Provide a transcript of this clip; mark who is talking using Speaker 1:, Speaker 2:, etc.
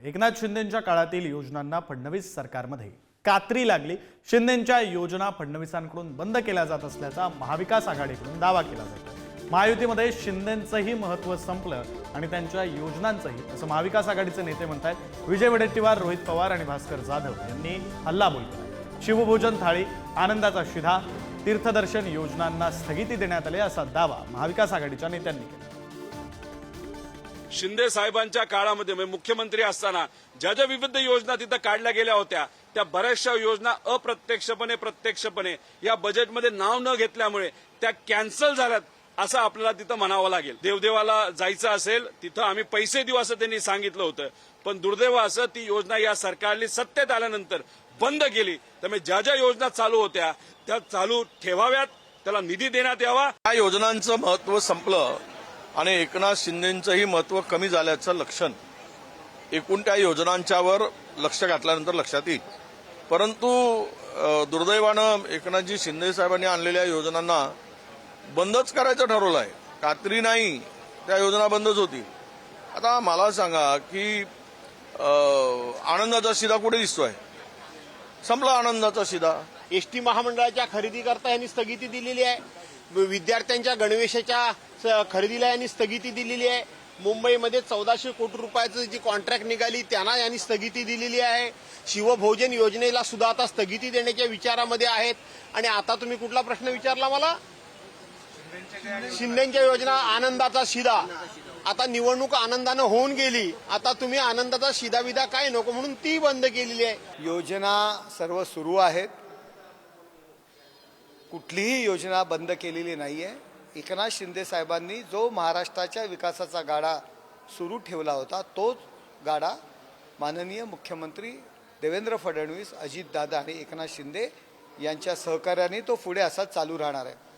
Speaker 1: एकनाथ शिंदेंच्या काळातील योजनांना फडणवीस सरकारमध्ये कात्री लागली। शिंदेंच्या योजना फडणवीसांकडून बंद केल्या जात असल्याचा महाविकास आघाडीकडून दावा केला जातो। महायुतीमध्ये शिंदेंचंही महत्त्व संपलं आणि त्यांच्या योजनांचंही, असं महाविकास आघाडीचे नेते म्हणतात। विजय वडेट्टीवार, रोहित पवार आणि भास्कर जाधव यांनी हल्लाबोल केला। शिवभोजन थाळी, आनंदाचा शिधा, तीर्थदर्शन योजनांना स्थगिती देण्यात आली असा दावा महाविकास आघाडीच्या नेत्यांनी केला।
Speaker 2: शिंदे साहेबांच्या काळामध्ये मुख्यमंत्री असताना ज्या ज्या विविध योजना तिथं काढल्या गेल्या होत्या त्या बऱ्याचशा योजना अप्रत्यक्षपणे प्रत्यक्षपणे या बजेटमध्ये नाव न घेतल्यामुळे त्या कॅन्सल झाल्यात असं आपल्याला तिथं म्हणावं लागेल। देवदेवाला जायचं असेल तिथं आम्ही पैसे देऊ असं त्यांनी सांगितलं होतं, पण दुर्दैव असं ती योजना या सरकारने सत्तेत आल्यानंतर बंद केली। त्यामुळे ज्या ज्या योजना चालू होत्या त्या चालू ठेवाव्यात, त्याला निधी देण्यात यावा।
Speaker 3: या योजनांचं महत्त्व संपलं आणि एकनाथ शिंदेंचंही महत्त्व कमी झाल्याचं लक्षण एकूण त्या योजनांच्यावर लक्ष घातल्यानंतर लक्षात येईल। परंतु दुर्दैवानं एकनाथजी शिंदे साहेबांनी आणलेल्या योजनांना बंदच करायचं ठरवलं आहे। खात्री नाही त्या योजना बंदच होतील। आता मला सांगा की आनंदाचा शिधा कुठे दिसतोय? संपला आनंदाचा शिधा।
Speaker 4: एसटी महामंडळाच्या खरेदी करता यांनी स्थगिती दिलेली आहे। विद्यार्थ्यांच्या गणवेशाच्या खरेदीला यांनी स्थगिती दिलेली आहे। मुंबईमध्ये 1400 कोटी रुपयाची जी कॉन्ट्रॅक्ट निघाली त्यांना यांनी स्थगिती दिलेली आहे। शिवभोजन योजनेला सुद्धा आता स्थगिती देण्याच्या विचारामध्ये आहेत। आणि आता तुम्ही कुठला प्रश्न विचारला मला? शिंदेच्या योजना, आनंदाचा शिधा। आता निवडणूक आनंदानं होऊन गेली, आता तुम्ही आनंदाचा शिधाविधा काय नको म्हणून ती बंद केलेली आहे।
Speaker 5: योजना सर्व सुरू आहेत, कुठलीही योजना बंद केलेली नाहीये। एकनाथ शिंदे साहेबांनी जो महाराष्ट्राच्या विकासाचा गाडा सुरू ठेवला होता तोच गाडा माननीय मुख्यमंत्री देवेंद्र फडणवीस, अजितदादा आणि एकनाथ शिंदे यांच्या सहकार्याने तो पुढे असाच चालू राहणार आहे।